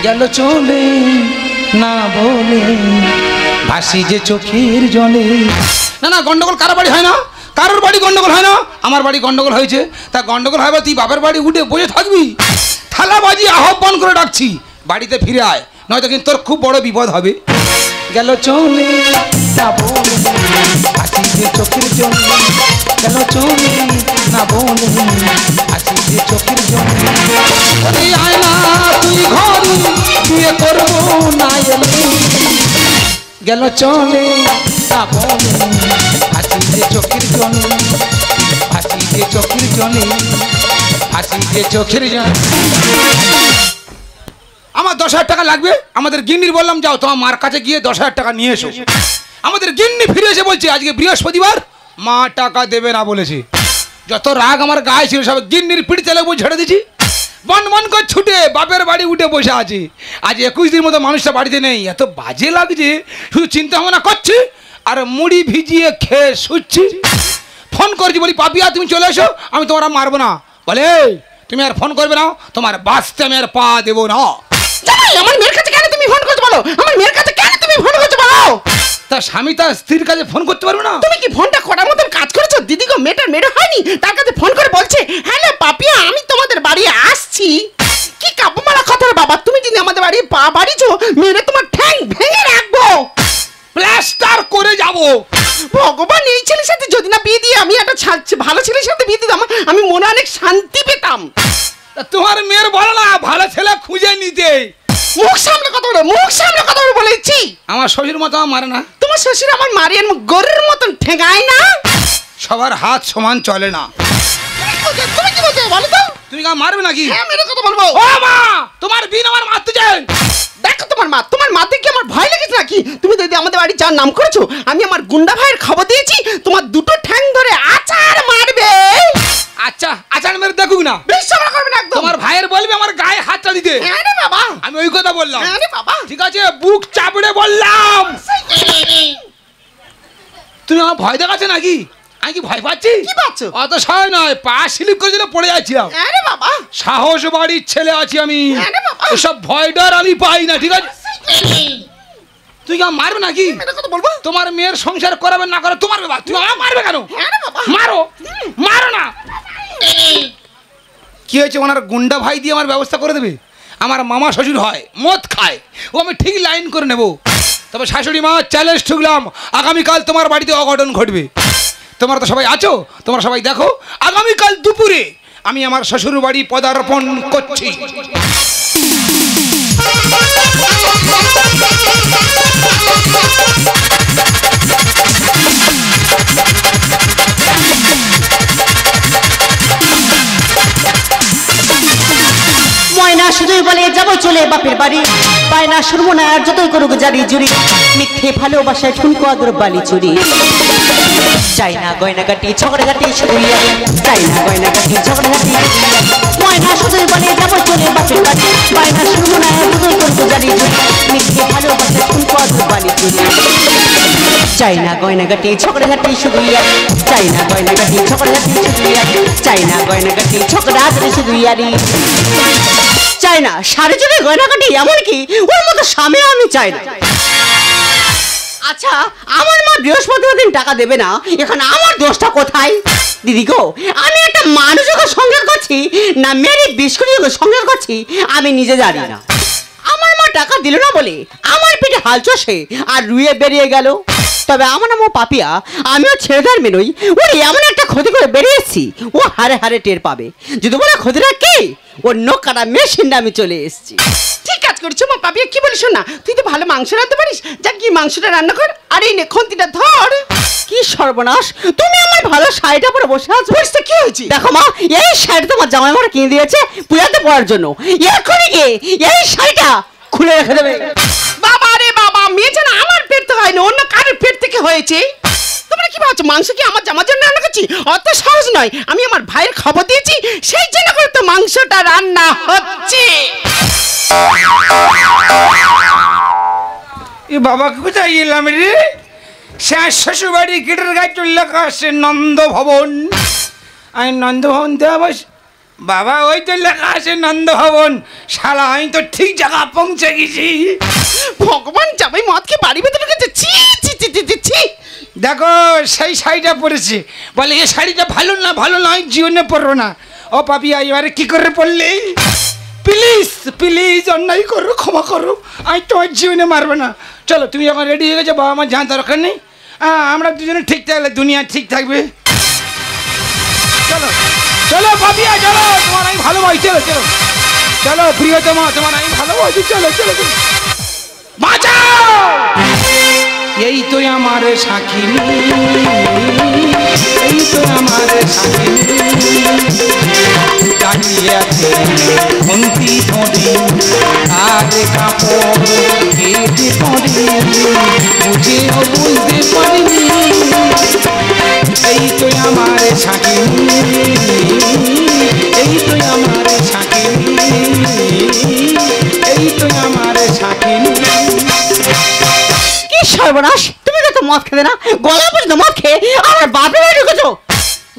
গেল চলে না বলে ভাসি যে চোখের জলে। না না, গন্ডগোল কারো বাড়ি হয় না, কারোর বাড়ি গন্ডগোল হয় না, আমার বাড়ি গন্ডগোল হয়েছে। তা গন্ডগোল হবে তুই বাপের বাড়ি উঠে বসে থাকবি? থালা বাজি আহ্বান করে ডাকছি, বাড়িতে ফিরে আয়, নয়তো কিন্তু তোর খুব বড় বিপদ হবে। গেল চলে না বলে ভাসি যে চোখের জলে, গেল চলে না বলে ভাসি যে চোখের জলে। আয় না তুই ঘরে বিয়ে করবো না এলে, গেল চলে না বলে ভাসি যে চোখের জলে, ভাসি যে চোখের জলে, ভাসি যে চোখের জলে। আমার 10,000 টাকা লাগবে। আমাদের গিন্নির বললাম যাও তোমার মার কাছে গিয়ে 10,000 টাকা নিয়ে এসো। আমাদের গিন্নি ফিরে এসে বলছে আজকে বৃহস্পতিবার, মা টাকা দেবে না বলেছে। যত রাগ আমার গায়ে ছিল সব গিন্নির পিঠে তেলে বই ঝেড়ে দিচ্ছি। বন বন করে ছুটে বাপের বাড়ি উঠে বসে আছে। আজ 21 দিন মতো মানুষটা বাড়িতে নেই, এত বাজে লাগছে, শুধু চিন্তা ভাবনা করছি আর মুড়ি ভিজিয়ে খেয়ে শুচ্ছি। ফোন করছি, বলি পাপিয়া তুমি চলে এসো, আমি তোমার আর মারবো না। বলে তুমি আর ফোন করবে না, তোমার বাঁচতে আমি আর পা দেবো না। আমার মেয়ের কাছে কেন তুমি ফোন করতে বলো? আমার মেয়ের কাছে কেন তুমি ফোন করতে বলো? তার স্বামী তার স্ত্রীর কাছে ফোন করতে পারবে না? তুমি কি ফোনটা করার মতন কাজ করেছো? দিদি গো, মেয়েটার মেয়ে হয়নি, তার কাছে ফোন করে বলছে হ্যালো পাপিয়া আমি তোমাদের বাড়ি আসছি। কি কাব্যমালা কথা বাবা, তুমি যদি আমাদের বাড়ি পা বাড়িছো মেরে তোমার ঠ্যাং ভেঙে রাখবো, প্লাস্টার করে যাব। ভগবান, এই ছেলের সাথে যদি না বিয়ে দিয়ে আমি একটা ভালো ছেলের সাথে বিয়ে দিতাম, আমি মনে অনেক শান্তি পেতাম। তোমার মেয়ের বলো না ভালো ছেলে খুঁজে নিতে। মুখ সামনে কথা বলো, মুখ সামনে কথা বলে বলেছি। আমার শ্বশুর মতো আমার মারে না। তোমার শ্বশুর আমার মারিয়ার গরুর মতন ঠেঙায় না। সবার হাত সমান চলে না। তুমি কি বলছো বলো তো? তুমি কা মারবে নাকি? হ্যাঁ, মেরে কথা বলবো। ও মা, তোমার বিন আমার মারতে চাই। দেখো তোমার মা দেখে আমার ভয় লেগেছে নাকি? তুমি যদি আমাদের বাড়ি যার নাম করেছো, আমি আমার গুন্ডা ভাইয়ের খবর দিয়েছি, তোমার দুটো ঠ্যাং ধরে আচার মারবে। আচ্ছা আচার মেরে দেখুক না, বিশ্বাস করবে না একদম। তোমার ভাইয়ের বলবে আমার গায়ে হাতটা দিতে। হ্যাঁ রে বাবা, আমি ওই কথা বললাম। হ্যাঁ রে বাবা, ঠিক আছে, বুক চাপড়ে বললাম। তুমি আমার ভয় দেখাচ্ছ নাকি? আমি কি ভয় পাচ্ছি? কি পাচ্ছ? অত সহজ নয়, পা স্লিপ করে দিলে পড়ে যাচ্ছিলাম। হ্যাঁ রে বাবা, সাহস বাড়ির ছেলে আছি আমি, হ্যাঁ রে বাবা, ওসব ভয় ডর আমি পাই না। ঠিক আছে, তুই কি মারবে নাকি? মেরে কথা বলবো। তোমার মেয়ের সংসার করাবে না করে তোমার বাবা, তুমি আমার মারবে কেন? হ্যাঁ রে বাবা, মারো, মারো না। কি হয়েছে, ওনার গুন্ডা ভাই দিয়ে আমার ব্যবস্থা করে দেবে। আমার মামা শ্বশুর হয়, মদ খায়, ও আমি ঠিক লাইন করে নেব। তবে শাশুড়ি মা চ্যালেঞ্জ ঠুকলাম, আগামীকাল তোমার বাড়িতে অঘটন ঘটবে। তোমরা তো সবাই আছো, তোমরা সবাই দেখো, আগামীকাল দুপুরে আমি আমার শ্বশুর বাড়ি পদার্পণ করছি। ময়না শুধুই বলে যাবো চলে বাপের বাড়ি, বায়না শুনবো না আর যতই করুক জারি জুড়ি, মিথ্যে ভালোবাসায় ঠুনকো আদর বালি চুরি। চাই না গয়না কাটি ঝগড়া ঘাটি শুধুইয়া, চাই না গয়না কাটি ঝগড়া ঘাটি। ময়না শুধুই বলে যাবো চলে বাপের বাড়ি, বায়না শুনবো না আর যতই করুক জারি জুড়ি, মিথ্যে ভালোবাসায় ঠুনকো আদর বালি চুরি। চাই না গয়না কাটি ঝগড়া ঘাটি শুধুইয়া, চাই না গয়না কাটি ঝগড়া ঘাটি শুধুইয়া, চাই না গয়না কাটি ঝগড়া ঘাটি শুধুইয়ারি। চাই না সাড়ে চলে গয়না কাটি, এমনকি ওর মতো স্বামী আমি চাই না। আচ্ছা, আমার মা বৃহস্পতিবার দিন টাকা দেবে না, এখানে আমার দোষটা কোথায়? দিদি গো, আমি একটা মানুষকে সংসার করছি না মেরি বিস্কুটকে সংসার করছি আমি নিজে জানি না। আমার মা টাকা দিল না বলে আমার পেটে হাল চষে আর রুয়ে বেরিয়ে গেল। তবে আমার নাম পাপিয়া, আমিও ছেলেদার মেনই, ওর এমন একটা ক্ষতি করে বেরিয়েছি ও হারে হারে টের পাবে। যদি বলে ক্ষতিটা কি, ওর নখ কাটা মেশিনটা আমি চলে এসেছি। ঠিক কাজ করছো মা পাপিয়া। কি বলিস না, তুই তো ভালো মাংস রাঁধতে পারিস, যা কি মাংসটা রান্না কর। আর এই নে খন্তিটা ধর। কি সর্বনাশ, তুমি আমার ভালো শাড়িটা পরে বসে আছো। বুঝতে কি হয়েছে? দেখো মা, এই শাড়ি তোমার জামাই মারা কিনে দিয়েছে পূজাতে পরার জন্য, এখনই গিয়ে এই শাড়িটা খুলে রেখে দেবে। বাবা রে বাবা, মেয়ে যেন আমার পেট থেকে হয়নি, অন্য কারোর পেট থেকে হয়েছে। তোমরা কি ভাবছো মাংস কি আমার জামার জন্য রান্না করছি? অত সহজ নয়। আমি আমার ভাইয়ের খবর দিয়েছি, সেই জন্য করে তো মাংসটা রান্না হচ্ছে। এ বাবাকে কোথায় এলাম রে? শেষ শ্বশুর বাড়ি গেটের গায়ে লেখা আসছে নন্দ ভবন। আমি নন্দ ভবন দেওয়া বস বাবা ওই তো লেখা আছে নন্দ ভবন। শালা আমি তো ঠিক জায়গা পৌঁছে গেছি। ভগবান, জামাই মদকে বাড়ি ভেতরে ঢুকেছে। ছি ছি ছি ছি ছি ছি। দেখো সেই শাড়িটা পরেছে, বলে এই শাড়িটা ভালো না, ভালো নয়, জীবনে পরবো না। ও পাপিয়া, এবারে কি করে পড়লে? প্লিজ প্লিজ অন্যায় করো, ক্ষমা করো, আমি তোমার জীবনে মারবো না। চলো তুমি যখন রেডি হয়ে গেছো, বাবা আমার জানার দরকার নেই। আমরা দুজনে ঠিক থাকলে দুনিয়া ঠিক থাকবে। চলো চলো পাপিয়া, চলো, তোমার আমি ভালোবাসি। চলো চলো চলো প্রিয়তমা, তোমার আমি ভালোবাসি। চলো চলো চলো, বাঁচাও। এই তো আমার সাকিনী, এই তো আমার সাকিনী, দাঁড়িয়ে আছে মন্ত্রী ধরি, আর কাপড় কেটে পড়ে, বুঝেও বুঝতে পারিনি। এই তো আমার সাকিনী, এই তো আমার সাকিনী, এই তো আমার সাকিনী। কি সর্বনাশ, তুমি কত মদ খেতে না, গলা পর্যন্ত মদ খেয়ে আমার বাপের বাড়ি ঢুকেছো।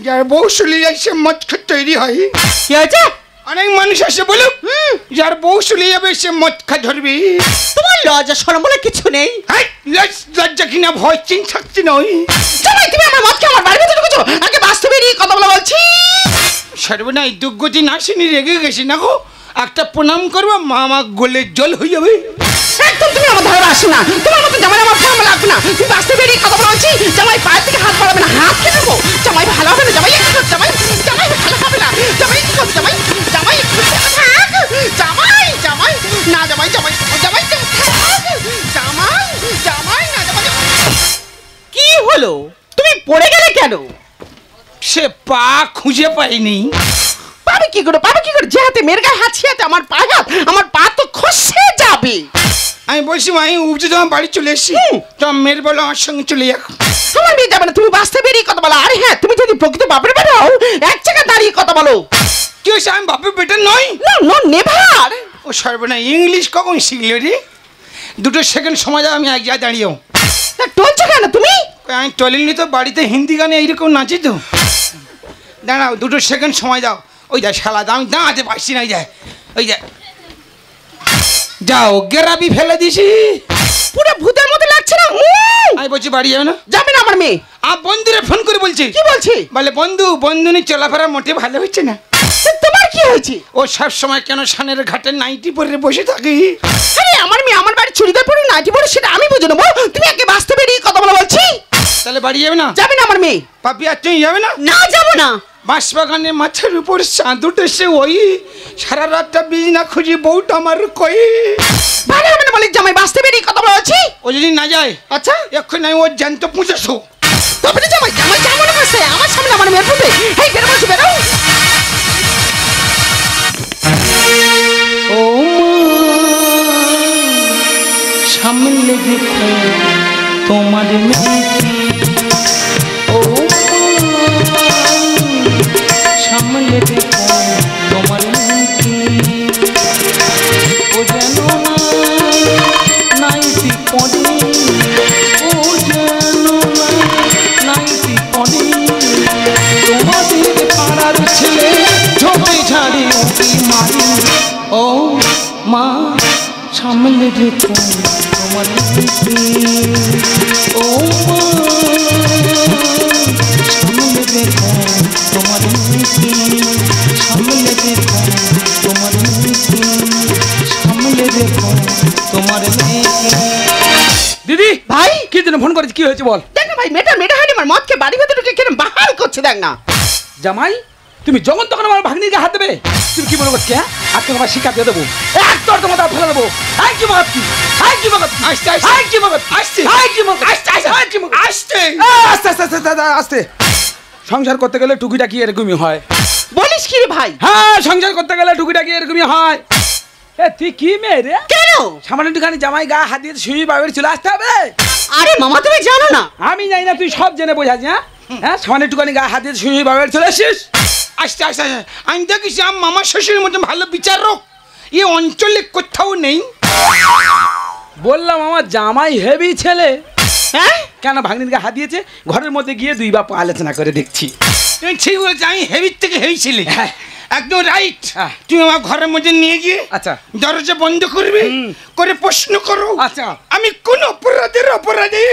যার বউ শুলি যাচ্ছে মদ খেয়ে তৈরি হয়। কি হয়েছে? অনেক মানুষ আসে বলো, যার বউ শুলি যাবে সে মদ খা ধরবি। তোমার লজ্জা শরম বলে কিছু নেই। লজ্জা কিনা ভয় চিন থাকতে নয়। জামাই, তুমি আমার মদকে আমার বাড়ি ভেতরে ঢুকেছো। আগে বাস্তবে নিয়ে কথা বলা বলছি। সর্বনাশ, দুর্গতি নাসিনী রেগে গেছি না গো। একটা প্রণাম করবো, মা আমার গোলের জল হয়ে যাবে। একদম তুমি আমার ধারে আসো না। তোমার মতো জামাই আমার ভালো লাগবে না। তুমি বাস্তবে নিয়ে কথা বলা বলছি। জামাই পায়ের থেকে হাত বাড়াবে না, হাত কেটে দেবো। জামাই ভালো হবে না, জামাই জামাই জামাই ভালো হবে না। জামাই কি করবে? জামাই জামাই জামাই জামাই না, জামাই জামাই জামাই জামাই জামাই না, জামাই। কি হলো, তুমি পড়ে গেলে কেন? সে পা খুঁজে পাইনি। পাবে কি করে, পাবে কি করে? যে হাতে মেয়ের গায়ে হাত, সে হাতে আমার পায়ে হাত, আমার পা তো খসে যাবে। আমি বলছি আমি উপজে তোমার বাড়ি চলে এসেছি, তোমার মেয়ের বলো আমার সঙ্গে চলে যাক। তোমার মেয়ে যাবে না, তুমি বাস্তবে বেরিয়ে কথা বলো। আরে হ্যাঁ, তুমি যদি প্রকৃত বাপের বেটা হও, এক জায়গায় দাঁড়িয়ে কথা বলো। কি হয়েছে, আমি বাপের বেটা নই? না নো নেভার। ও সর্বনা, ইংলিশ কখন শিখলে রে? 2 সেকেন্ড সময় দাও, আমি এক জায়গায় দাঁড়িয়েও। তা টলছো কেন তুমি? আমি টলিনি তো, বাড়িতে হিন্দি গানে এইরকম নাচি তো। দাঁড়াও, 2 সেকেন্ড সময় দাও। ওই যা শালা, আমি দাঁড়াতে পারছি না। ওই যায়, ওই যা, যাও গেরাবি ফেলে দিছি। পুরো ভূতের মতো লাগছে না। আমি বলছি বাড়ি যাবে না? যাবে না আমার মেয়ে। বন্ধুরে ফোন করে বলছি। কি বলছি? বলে বন্ধু, বন্ধুনি চলাফেরা মোটে ভালো হচ্ছে না। তোমার কি হয়েছে? ও সব সময় কেন সানের ঘাটে নাইটি পরে বসে থাকি? আরে আমার মেয়ে আমার বাড়ি চুড়িদার পরে নাইটি পরে, সেটা আমি বুঝে নেবো। তুমি আগে বাস্তবে নিয়ে কথা বলা বলছি। তাহলে বাড়ি যাবে না? যাবে না আমার মেয়ে। পাপি আর তুই যাবে না? না, যাবো না। বাঁশবাগানে মাছের উপর চাঁদ উঠেছে ওই, সারা রাতটা বীজ না খুঁজি বউটা আমার কই। ভালো হবে না বলে জামাই, বাস্তবে নিয়ে কথা বলা বলছি। ও যদি না যায়, আচ্ছা এক্ষুনি আমি ওর জ্যান্ত পুঁছেছো। তবে তো জামাই, জামাই যেমন আছে আমার সামনে আমার মেয়ের পুঁতে। এই বেরো বলছি, বেরো। ও সামনে দেখো তোমার মেয়েকে, ও সামনে দেখো তোমার মেয়েকে, ও যেন নাইটি পড়ে, ও যেন নাইটি পড়ে, তোমাদের পাড়ার ছেলে ঝোপে ঝাড়ে উঠি মারি। ও মা সামনে দেখো তোমার মেয়েকে, ও মা সামনে দেখো তোমার মেয়েকে, সামনে দেখো তোমার মেয়েকে, সামনে দেখো তোমার মেয়েকে। দিদি ভাই কি জন্য ফোন করেছি, কি হয়েছে বল? দেখ না ভাই, মেয়েটা হয়নি আমার মদকে বাড়ি ভেতরে ঢুকে কিরম বাহাল করছে, দেখ না। জামাই, তুমি যখন তখন আমার ভাগ্নিকে হাত দেবে? তুমি কি মনে করছো? হ্যাঁ, আজকে তোমার শিক্ষা দিয়ে দেবো, একদর তোমার ফেলে দেবো। আই কি মগত, কি আই কি মগত, আসতে আসতে আই কি মগত, আসতে আই কি মগত, আসতে আসতে আই কি মগত, আসতে আস্তে আস্তে আস্তে আস্তে আস্তে। সংসার করতে গেলে টুকিটাকি এরকমই হয়। বলিস কি রে ভাই? হ্যাঁ, সংসার করতে গেলে টুকিটাকি এরকমই হয়। এ তুই কি মেয়ে রে? কেন? সামান্য একটুখানি জামাই গা হাত দিয়ে শুয়ে বাড়ি চলে আসতে হবে? আরে মামা, তুমি জানো না? আমি জানি না, তুই সব জেনে বোঝাচ্ছি। হ্যাঁ হ্যাঁ, সামান্য একটুখানি গা হাত দিয়ে শুয়ে বাড়ি চলে আসিস? আসতে আসতে আসতে। আমি দেখিস আমার মামার শ্বশুরের মতো ভালো বিচারক এই অঞ্চলে কোথাও নেই। বললাম আমার জামাই হেভি ছেলে। হ্যাঁ, কেন ভাগ্নিকে হাত দিয়েছে? ঘরের মধ্যে গিয়ে 2 বাপ আলোচনা করে দেখছি। তুমি ঠিক বলেছো, আমি হেভির থেকে হেভি ছেলে। হ্যাঁ। একদম রাইট। হ্যাঁ। তুমি আমার ঘরের মধ্যে নিয়ে গিয়ে আচ্ছা। দরজা বন্ধ করবে, করে প্রশ্ন করো আচ্ছা। আমি কোন অপরাধের অপরাধী।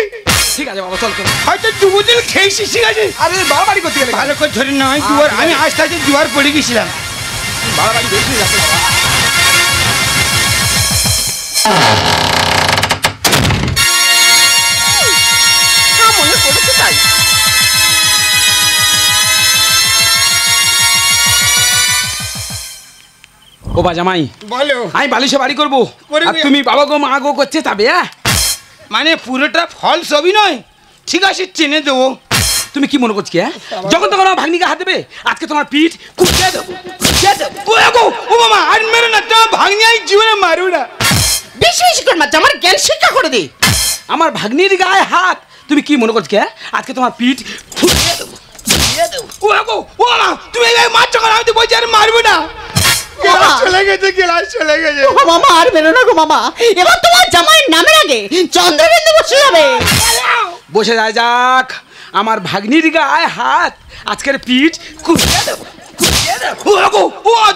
ঠিক আছে বাবা, চল চল। হয়তো দুদিন খেয়েছি, ঠিক আছে? আরে বাড়াবাড়ি করতে গেলে ভালো করে ধরে নয় দুয়ার, আমি আজ থেকে দুয়ার পড়ে গেছিলাম। বাড়াবাড়ি বেশি হয়ে যাচ্ছে বাবা। মনে করেছে তাই। ও বা জামাই, বলো। আমি বালিশে বাড়ি করবো, করবি। আর তুমি বাবা গো মা গো করছে তবে। মানে পুরোটা ফল সবই নয়, ঠিক আছে চেনে দেবো। তুমি কি মনে করছো? যখন তখন আমার ভাগ্নিকে হাত দেবে, আজকে তোমার পিঠ কুচিয়ে দেবো, কুচিয়ে দেবো। ও মামা আর মেরো না, তোমার ভাগ্নি আমি জীবনে মারু না। বেশি বেশি কর মা, আমার জ্ঞান শিক্ষা করে দে। আমার ভাগ্নির গায়ে হাত, তুমি কি মনে করছো? আজকে তোমার পিঠ ফুটিয়ে দেবো, ফুটিয়ে দেবো। ও মামা তুমি এইভাবে মারছো কেন? আমি তো বলছি আর মারবো না। গেলাস চলে গেছে, গেলাস চলে গেছে। ও মামা আর বেরো না গো মামা, এবার তোমার জামাইয়ের নামের আগে চন্দ্রবিন্দু বসে যাবে। বসে যায় যাক, আমার ভাগ্নির গায়ে হাত, আজকের পিঠ কুচিয়ে দেবো, কুচিয়ে দেবো।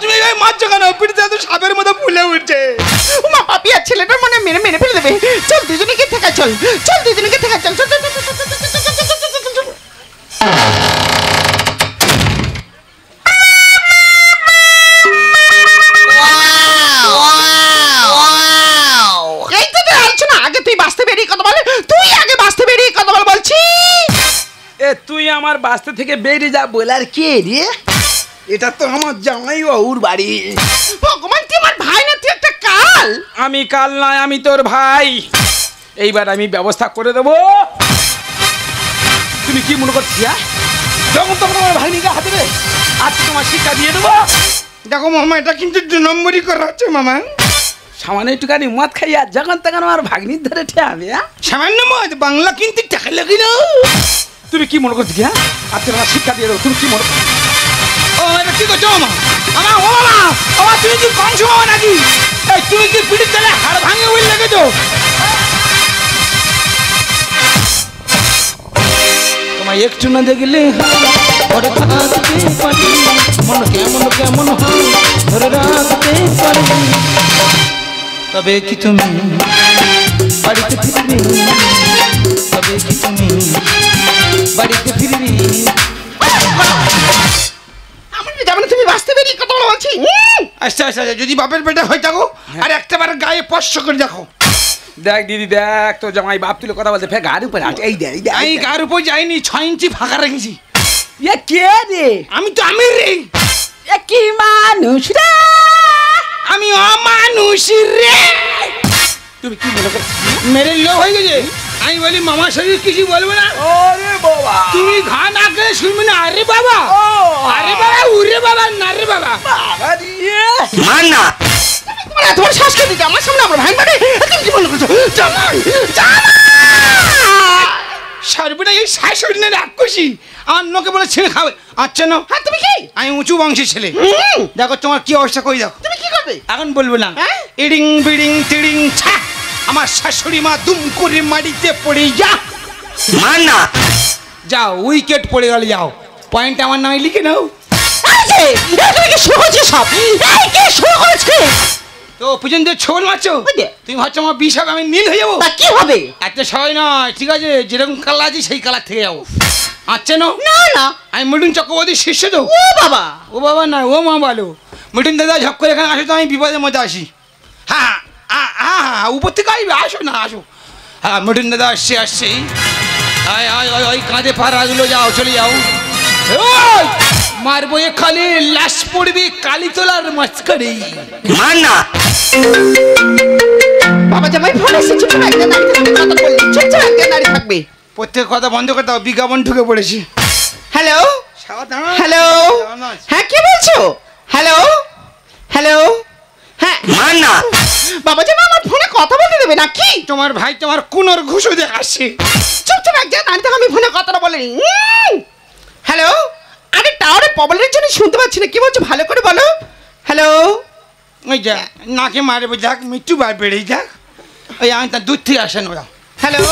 তুমি এইভাবে মারছো কেন? পিঠে এত সাপের মতো ফুলে উঠছে। মা পাপি আর ছেলেটার মনে মেরে মেরে ফেলে দেবে। চল দুজনেকে থেকে চল, চল দুজনেকে থেকে চল, চল চল চল চল চল চল চল চল চল। এই তো আলোচনা, আগে তুই বাঁচতে বেরিয়ে কথা বল, তুই আগে বাঁচতে বেরিয়ে কথা বল বলছি। এ তুই আমার বাস্তে থেকে বেরিয়ে যা বলার কে রে? এটা তো আমার জামাই ওর বাড়ি। ভগবান তুই আমার ভাই না, তুই একটা কাল। আমি কাল নয়, আমি তোর ভাই। এইবার আমি ব্যবস্থা করে দেবো। তুমি কি মনে করছি? যখন তখন আমার ভাগ্নিকে হাতে দেবে, আজকে তোমার শিক্ষা দিয়ে দেবো। দেখো মামা, এটা কিন্তু 2 নম্বরই করা হচ্ছে মামা। সামান্য একটুখানি মদ খাইয়া যখন তখন আমার ভাগ্নির ধরে ঠেয়াবে। সামান্য মত বাংলা কিন্তু টাকা লাগে না। তুমি কি মনে করছি? আজকে তোমার শিক্ষা দিয়ে দেবো। তুমি কি মনে করছো? ও এটা কি করছো মামা? ও মামা তুমি কি কম সময় নাকি? এই তুমি কি পিঠের তলে হাড় ভাঙে উইল লেগেছো? তোমায় একটু না দেখলে ওরে থাকতে পারি, মন কেমন কেমন হয় ধরে রাখতে পারি। তবে কি তুমি বাড়িতে ফিরবে? তবে কি তুমি বাড়িতে ফিরবে? আমার যেমন তুমি বাঁচতে বেরিয়ে কথা বল বলছি। আচ্ছা আচ্ছা, যদি বাপের পেটে হয়ে থাকো আর একটাবার গায়ে স্পর্শ করে দেখো। দেখ দিদি দেখ, তো জামাই বাপ তুলে কথা বলতে ফের গাড়ির উপরে আছে। এই দেখ, এই দেখ, আমি গার উপর যাইনি, 6 ইঞ্চি ফাঁকা রেখেছি। এ কে রে? আমি তো আমি রে, এ কি মানুষ রে? আমি অমানুষ রে। তুমি কি মনে করছো? মেরে লোক হয়ে গেছে। আমি বলি মামার শরীর কিছু বলবে না। ওরে বাবা, তুমি ঘা না করে শুনবে না। আরে বাবা, আরে বাবা, উরে বাবা, না রে বাবা। বাবা দিয়ে মান না। তোমার এত বড় শ্বাস কে দিতে আমার সামনে আমার ভাই মানে তুমি কি মনে করছো? জামাই জামাই সর্বনা এই শাশুড়ি না রাক্ষসী আমার নোকে বলে ছেলে খাবে। আচ্ছা না, হ্যাঁ তুমি কি? আমি উঁচু বংশের ছেলে। দেখো তোমার কি অবস্থা কই দেখো। তুমি কি করবে? এখন বলবো না। হ্যাঁ? ইডিং বিডিং তিডিং ছা, আমার শাশুড়ি মা দুম করে মাটিতে পড়ে যা। মান না, যাও উইকেট পড়ে গেল, যাও পয়েন্ট আমার নামে লিখে নাও। এই যে তুমি কি শুরু করছো সব? এই কে শুরু করেছে? তো পর্যন্ত ছোল মারছো। ওই যে। তুমি ভাবছো আমার বিষ হবে, আমি নীল হয়ে যাবো? তা কি হবে? এত সবাই নয়, ঠিক আছে যেরকম কালার আছে সেই কালার থেকে যাবো। আচ্ছা না, না না, আমি মিঠুন চক্রবর্তীর শিষ্য তো। ও বাবা, ও বাবা না, ও মা বলো। মিঠুন দাদা ঝপ করে এখানে আসো তো আমি বিপদের মধ্যে আসি। হ্যাঁ হ্যাঁ হ্যাঁ হ্যাঁ, উপর থেকে আসবে, আসো না আসো। হ্যাঁ মিঠুন দাদা আসছে আসছে। আয় আয় আয় ওই কাঁধে পাড়াগুলো যাও, চলে যাও। ওই মারবো এখানে, লাশ পড়বে কালীতলার মাঝখানে। মান না। বাবা জামাই ফোন এসেছে, চুপ করে একদম দাঁড়িয়ে থাকবে, কথা বললি চুপ করে একদম দাঁড়িয়ে থাকবে। প্রত্যেক কথা বন্ধ করে দাও, বিজ্ঞাপন ঢুকে পড়েছি। হ্যালো হ্যালো, হ্যাঁ কে বলছো? হ্যালো হ্যালো, হ্যাঁ মান না। বাবা জামাই আমার ফোনে কথা বলতে দেবে না কি? তোমার ভাই তোমার কুনোর ঘুষো দেখাচ্ছে। চুপ চুপ একদম দাঁড়িয়ে থাকো, আমি ফোনে কথাটা বলিনি। হ্যালো, আরে টাওয়ারে প্রবলেমের জন্য শুনতে পাচ্ছি না, কি বলছো ভালো করে বলো। হ্যালো, ওই যা নাকে মারবে, যাক মৃত্যু বার বেড়েই যাক। ওই আমি তার দূর থেকে আসেন ওরা। হ্যালো,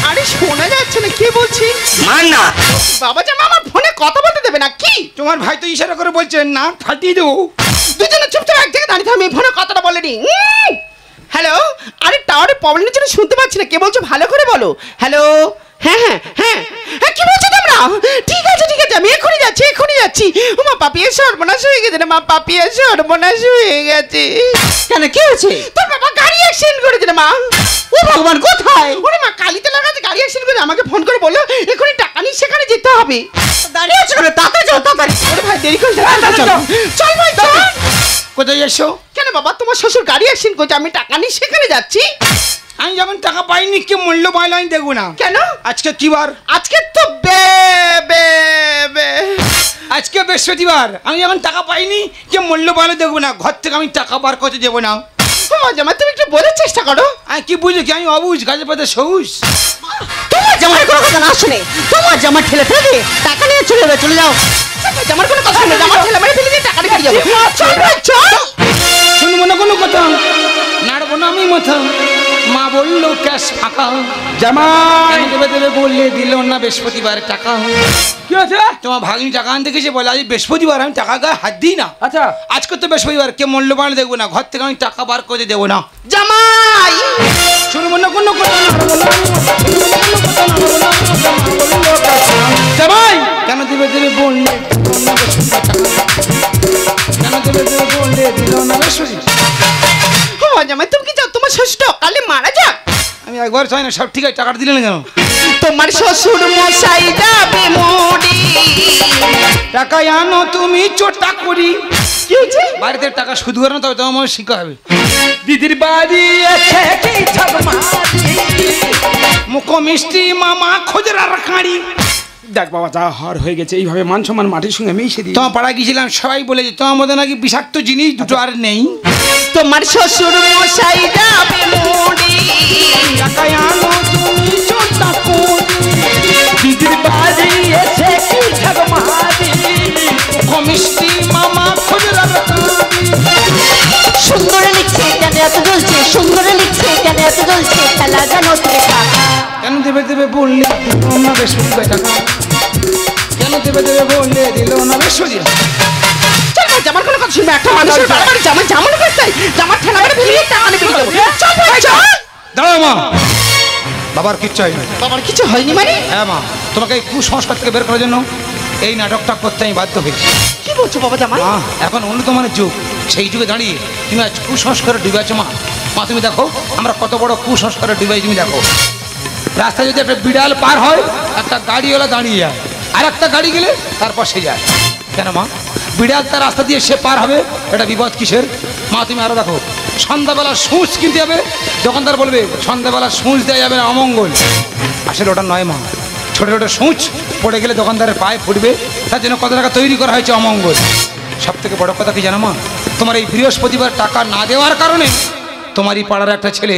আরে শোনা যাচ্ছে না, কে বলছি? মান না। বাবা জামা আমার ফোনে কথা বলতে দেবে না কি? তোমার ভাই তো ইশারা করে বলছে না ফাটিয়ে দেবো। দুজনে চুপচাপ এক জায়গায় দাঁড়িয়ে থাকো, আমি ফোনে কথাটা বলেনি। হ্যালো, আরে টাওয়ারে প্রবলেমের জন্য শুনতে পাচ্ছি না, কে বলছো ভালো করে বলো। হ্যালো, হ্যাঁ হ্যাঁ হ্যাঁ হ্যাঁ, কি বলছো তোমরা? ঠিক আছে ঠিক আছে, আমি এক্ষুনি যাচ্ছি। ও মা, পাপিয়া সর্বনাশ হয়ে গেছে রে মা, পাপিয়া সর্বনাশ হয়ে গেছে। কেন, কি হয়েছে? তোর বাবা গাড়ি অ্যাক্সিডেন্ট করেছে রে মা। ও ভগবান, কোথায়? ওরে মা, কালীতলার কাছে গাড়ি অ্যাক্সিডেন্ট করে আমাকে ফোন করে বললো এক্ষুনি টাকা নিয়ে সেখানে যেতে হবে। দাঁড়িয়ে আছো কেন? তাড়াতাড়ি যাও, তাড়াতাড়ি। ওরে ভাই, দেরি করে চল ভাই চল। কোথায় যাচ্ছো? কেন বাবা, তোমার শ্বশুর গাড়ি অ্যাক্সিডেন্ট করছে, আমি টাকা নিয়ে সেখানে যাচ্ছি। আমি যেমন টাকা পাইনি কে মূল্য পাইল আমি দেখবো না। কেন? আজকে কি বার? আজকে তো আজকে বৃহস্পতিবার। আমি যখন টাকা পাইনি কে মূল্য পাইলে দেখবো না। ঘর থেকে আমি টাকা বার করতে দেবো না। জামাই, তুমি একটু বোঝার চেষ্টা করো। আমি কি বুঝো কি আমি অবুঝ গাছে পাতে সবুজ? তোমার জামাই কোনো কথা না শুনে তোমার জামা ঠেলে ফেলে টাকা নিয়ে চলে যাও। জামার কোনো কথা শুনে জামার ঠেলে মেরে ফেলে দিয়ে টাকা নিয়ে যাবো। চল ভাই চল। শুনবো না কোনো কথা, নাড়বো না আমি মাথা। মা বললো ক্যাশ ফাঁকা, জামাই দেবে বললে দিল না বৃহস্পতিবার টাকা। কি আছে? তোমার ভাগ্নি টাকা আনতে গেছে, বলে আজ বৃহস্পতিবার আমি টাকা গায়ে হাত দিই না। আচ্ছা, আজকে তো বৃহস্পতিবার, কে মূল্য পাইলে দেখবো না। ঘর থেকে আমি টাকা বার করে দেবো না। জামাই, শুনবো না কোনো কথা, জামাই কেন দেবে বললে কেন দেবে বললে দিল না বৃহস্পতিবার। জামাই, তুমি কি চাও তোমার শ্বশুর কালে মারা যাক? আমি একবার চাই না, সব ঠিক আছে, টাকাটা দিলে না কেন? তোমার শ্বশুর মশাই যাবে মরি। টাকা আনো তুমি চোটা করি। কি হয়েছে? বাড়িতে টাকা শুধু করে না, তবে তোমার মনে শিখা হবে। দিদির বাড়ি এসে কি ঝগমারি, মুখ মিষ্টি মামা খোঁজরার খাঁড়ি। দেখ বাবা, যা হার হয়ে গেছে, এইভাবে মান সম্মান মাটির সঙ্গে মিশে দিই। তোমার পাড়ায় গিয়েছিলাম, সবাই বলেছে তোমার মধ্যে নাকি বিষাক্ত জিনিস দুটো আর নেই। তোমার শ্বশুর মশাই যাবে মরি। টাকা আনো তুমি চোটা করি। দিদির বাড়ি এসে কি ঝগমারি, মুখ মিষ্টি মামা খোঁজরার খাঁড়ি। সুন্দর লিখছে কেন এত জ্বলছে, সুন্দর লিখছে কেন এত জ্বলছে, খেলা জানো তুমি কাকা। কেন দেবে বললে দিল না বৃহস্পতিবার টাকা। কেন দেবে বললে দিল না বৃহস্পতিবার। চল ভাই, জামার কোনো কথা শুনবে? একটা মানুষের বারবার জামার কাছে জামার ঠেলা মেরে ফেলে দিয়ে টাকা নিয়ে যাবো। চল ভাই চল। দাঁড়াও মা, বাবার কিচ্ছু হয়নি। বাবার কিছু হয়নি মানে? হ্যাঁ মা, তোমাকে এই কুসংস্কার থেকে বের করার জন্য এই নাটকটা করতে আমি বাধ্য হয়েছি। কি বলছো বাবা জামাই? মা, এখন উন্নত মানের যুগ, সেই যুগে দাঁড়িয়ে তুমি আজ কুসংস্কারে ডুবে আছো। মা মা তুমি দেখো আমরা কত বড় কুসংস্কারে ডুবে, তুমি দেখো রাস্তায় যদি একটা বিড়াল পার হয়, একটা গাড়িওয়ালা দাঁড়িয়ে যায়, আর একটা গাড়ি গেলে তারপর সে যায়। কেন মা? বিড়াল তার রাস্তা দিয়ে সে পার হবে, এটা বিপদ কিসের? মা তুমি আরো দেখো, সন্ধ্যাবেলা সূচ কিনতে যাবে, দোকানদার বলবে সন্ধ্যাবেলা সূচ দেওয়া যাবে না, অমঙ্গল। আসলে ওটা নয় মা, ছোটো ছোটো সূচ পড়ে গেলে দোকানদারের পায়ে ফুটবে, তার জন্য কত টাকা তৈরি করা হয়েছে অমঙ্গল। সব থেকে বড় কথা কি জানো মা? তোমার এই বৃহস্পতিবার টাকা না দেওয়ার কারণে তোমারই পাড়ার একটা ছেলে,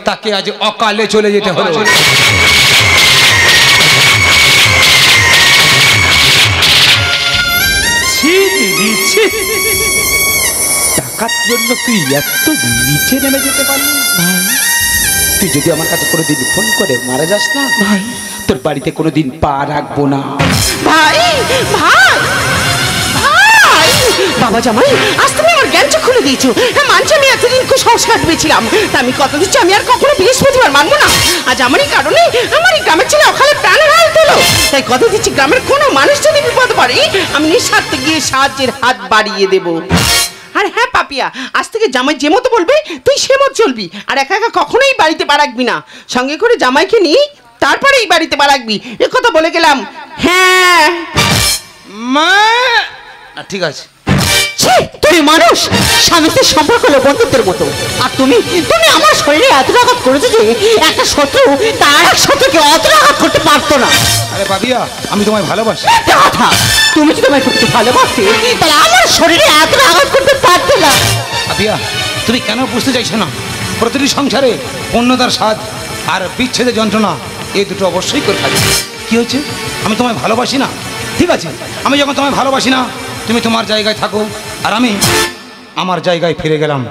তাকে আজ অকালে চলে যেতে হলো। টাকার জন্য তুই এত নিচে নেমে যেতে পারলি ভাই? তুই যদি আমার কাছে কোনোদিন ফোন করে মারা যাস না ভাই, তোর বাড়িতে কোনোদিন পা রাখবো না ভাই ভাই ভাই। বাবা জামাই, আজ তুমি আমার জ্ঞান চোখ খুলে দিয়েছো। হ্যাঁ মানছি, আমি এতদিন কুসংস্কার ডুবেছিলাম, তা আমি কথা দিচ্ছি আমি আর কখনো বৃহস্পতিবার মানবো না। আজ আমারই কারণে আমার এই গ্রামের ছেলে অকালে প্রাণ হারাতে হলো। তাই কথা দিচ্ছি, গ্রামের কোনো মানুষ যদি বিপদ পড়ে আমি নিঃস্বার্থে গিয়ে সাহায্যের হাত বাড়িয়ে দেবো। আর হ্যাঁ পাপিয়া, আজ থেকে জামাই যে মতো বলবে তুই সে মতো চলবি, আর একা একা কখনোই বাড়িতে পা রাখবি না। সঙ্গে করে জামাইকে নিয়ে তারপরে এই বাড়িতে পা রাখবি, এ কথা বলে গেলাম। হ্যাঁ মা ঠিক আছে। তুমি মানুষ, স্বামীর সম্পর্ক হলো বন্ধুত্বের মতো, আর তুমি আমার শরীরে এত আঘাত করেছো যে একটা শত্রু তার এক শত্রুকে অত আঘাত করতে পারতো না। আরে বাবিয়া, আমি তোমায় ভালোবাসি। কথা, তুমি যদি আমায় করতে ভালোবাসতে তাহলে আমার শরীরে এত আঘাত করতে পারতো না। বাবিয়া, তুমি কেন বুঝতে চাইছো না? প্রতিটি সংসারে পূর্ণতার স্বাদ আর বিচ্ছেদের যন্ত্রণা, এই দুটো অবশ্যই করে থাকে। কি হয়েছে? আমি তোমায় ভালোবাসি না, ঠিক আছে? আমি যখন তোমায় ভালোবাসি না, তুমি তোমার জায়গায় থাকো আর আমি আমার জায়গায় ফিরে গেলাম।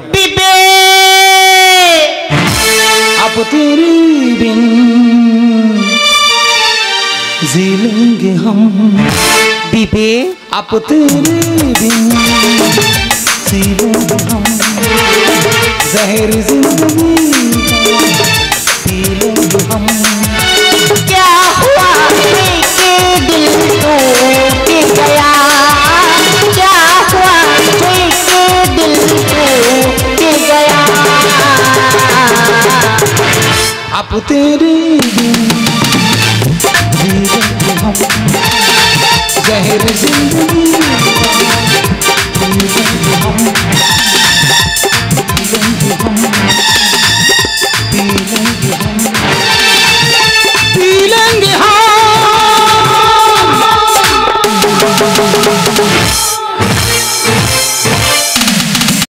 अब तेरे बिन जी लेंगे हम पीबे आप तेरे बिन जी लेंगे हम, जहर जिंदगी पी लेंगे हम। क्या हुआ के दिल टूट गया, क्या हुआ के दिल टूट गया। आप तेरे बिन जी लेंगे हम, जहर जिंदगी